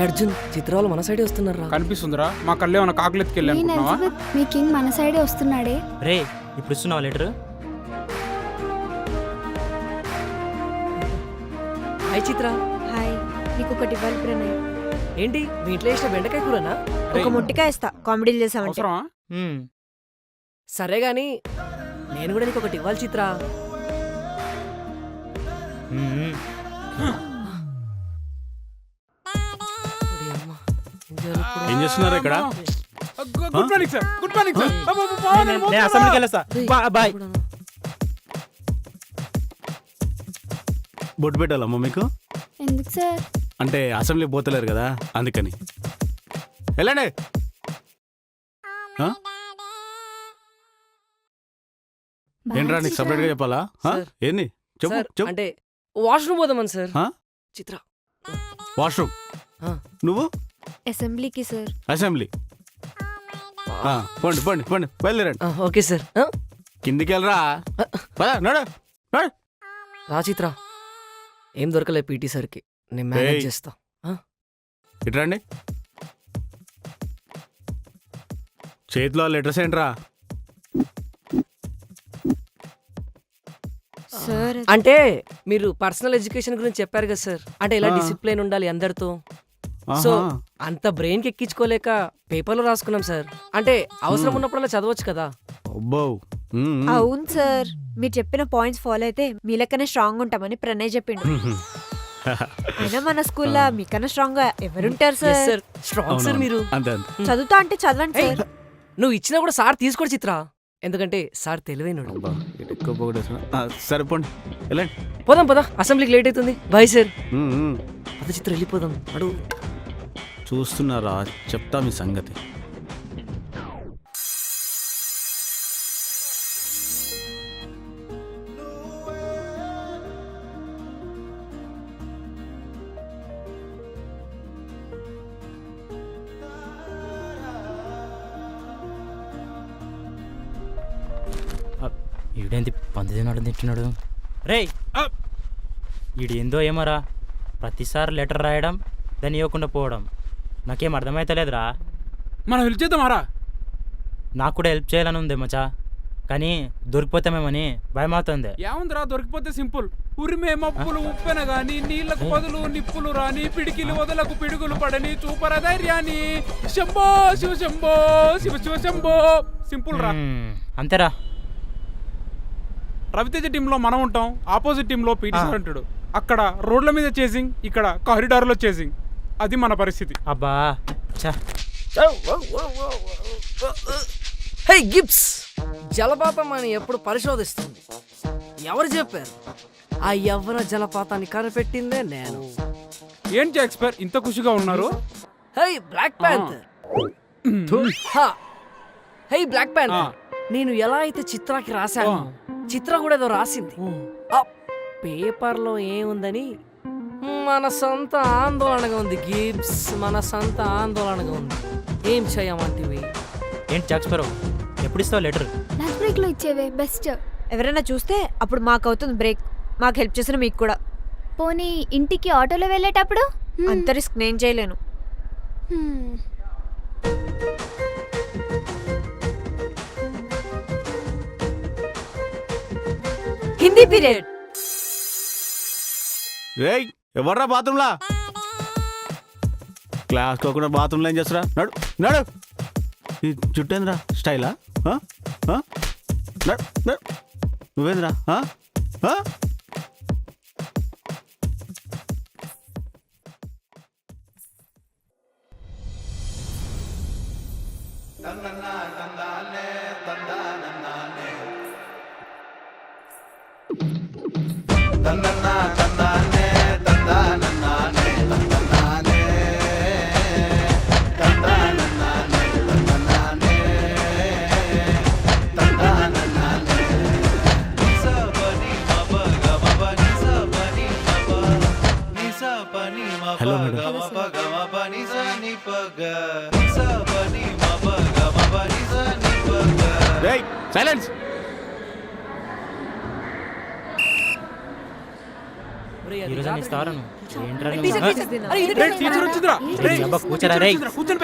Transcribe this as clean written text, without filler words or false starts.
అర్జున్ చిత్రాలు మన సైడే వస్తున్నారా? కనిపిస్తుందిరా మా కళ్ళే ఉన్న కాకులెత్తుకెళ్ళి నేను అనుకుంటున్నావా? ఎలిజబెత్ మీ కింగ్ మన సైడే వస్తున్నాడే. రే ఇప్పుడు ఇస్తున్నావా లెటర్? హాయ్ చిత్ర. హాయ్, నీకు ఒకటి ఇవ్వాలి ప్రణయ్. ఏంటి మీ ఇంట్లో వేసిన బెండకాయ కూరనా? ఒక ముట్టికాయ ఇస్తా, కామెడీలు చేసామంటే. అవసరమా? సరే గాని నేను కూడా నీకు ఒకటి ఇవ్వాలి చిత్ర. ఏం చేస్తున్నారు ఇక్కడ? Good morning sir. Good morning sir. నేను అసెంబ్లీకి వెళ్ళొస్తా. బాయ్. బొట్టు పెట్టాలమ్మా మీకు? ఎందుకు సార్? అంటే అసెంబ్లీ పోతలేరు కదా అందుకని. వెళ్ళండి. ఏంట్రా నీకు సపరేట్ గా చెప్పాలా? ఏంది చెప్పు చెప్పు. అంటే వాష్రూమ్ పోదామని సార్. చిత్ర వాష్రూమ్. నువ్వు అసెంబ్లీకి సార్. అసెంబ్లీ. పోండి పోండి పోండి బయలుదేరండి. Okay sir. కిందికి వెళ్ళరా. నడు నడు. రా చిత్ర. ఏం దొరకలే పీటీ సార్కి, నేను మేనేజ్ చేస్తా. ఇట్రండి. చేతిలో లెటర్స్ ఏంట్రా? సార్ అంటే మీరు పర్సనల్ ఎడ్యుకేషన్ గురించి చెప్పారు కదా సార్. అంటే ఇలా డిసిప్లిన్ ఉండాలి అందరితో. సో అంత బ్రెయిన్ కి ఎక్కించుకోలేక పేపర్లో రాసుకున్నాం సార్. అంటే అవసరం ఉన్నప్పుడల్లా చదవచ్చు కదా. అవును సార్, మీరు చెప్పిన పాయింట్స్ ఫాలో అయితే మీ లెక్కనే స్ట్రాంగ్ ఉంటామని ప్రణయ్ చెప్పిండు. అయినా మన స్కూల్లో మీకన్నా స్ట్రాంగ్ గా ఎవరుంటారు సార్? స్ట్రాంగ్ సార్ మీరు. చదువుతా అంటే చదవండి సార్. నువ్వు ఇచ్చినా కూడా సార్ తీసుకోడు చిత్ర, ఎందుకంటే సార్ తెలివైనడు. సరే పోండి వెళ్ళండి. పోదాం పదా, అసెంబ్లీకి లేట్ అవుతుంది. Bye sir. అదే చిత్ర వెళ్ళిపోదాం. అడుగు చూస్తున్నారా, చెప్తా మీ సంగతి. ఈడేంది పంది తిన్నాడు తింటున్నాడు? రే ఈడేందో ఏమోరా, ప్రతిసారి లెటర్ రాయడం దాన్ని ఇవ్వకుండా పోవడం నాకేం అర్థమైతలేదురా. మనం హెల్ప్ చేద్దామారా? నాకు కూడా హెల్ప్ చేయాలని ఉంది మచా, కానీ దొరికిపోతామేమని భయమవుతుంది. ఏముందిరా, దొరికిపోతే సింపుల్. ఉరిమే మప్పులు ఉప్పెన గాని, నీళ్లకు బదులు నిప్పులు రాని, పిడికిలు వదలకు పిడుగులు పడని, చూపర ధైర్యాన్ని, శంభో శివ శంభో శివ శివ శంభో. సింపుల్ రా. అంతేరా. రవితేజ టీంలో మనం ఉంటాం, ఆపోజిట్ టీంలో పీటీ సార్ ఉంటాడు. అక్కడ రోడ్ల మీద చేసింగ్, ఇక్కడ కారిడార్లో చేసింగ్. అది మన పరిస్థితి. అబ్బా హే గిబ్స్, జలపాతం అని ఎప్పుడు పరిశోధిస్తుంది. ఎవరు చెప్పారు? ఆ యవ్వన జలపాతాన్ని కనిపెట్టిందే నేను. ఏంటి ఎక్స్పర్ట్ ఇంత ఖుషిగా ఉన్నారు? Hey Black Panther. Hey Black Panther, నేను ఎలా అయితే చిత్రాకి రాశాను, చిత్ర కూడా ఏదో రాసింది. ఆ పేపర్లో ఏముందని మనసంత ఆందోళనగా ఉంది గిబ్స్, మనసంత ఆందోళనగా ఉంది. ఏం చేయమంటివి? ఏంటి జాక్స్పరో, ఎప్పుడు ఇస్తావు లెటర్? లంచ్ బ్రేక్ లో ఇచ్చేవే బెస్ట్. ఎవరైనా చూస్తే అప్పుడు మాకు అవుతుంది బ్రేక్. మాకు హెల్ప్ చేసిన మీకు కూడా. పోనీ ఇంటికి ఆటోలో వెళ్ళేటప్పుడు? అంత రిస్క్ నేను చేయలేను. హిందీ పీరియడ్. రేయ్ ఎవర్రా బాత్రూంలా? క్లాస్ కోకుండా బాత్రూంలో ఏం చేస్తారా? నడు నడు. ఈ చుట్టేంద్రా స్టైలా? నువ్వేంద్రా? Hello madam. రేయ్ సైలెన్స్. అది ఈరోజు జాతర. ఇస్తావరా నువ్వు ఏంట్రా టీచర్ నువ్వు? టీచర్ దినా. అరే, ఇది రేయ్, టీచర్ వచ్చిందిరా రేయ్, అబ్బా, కూర్చోరా, రేయ్. కూర్చొని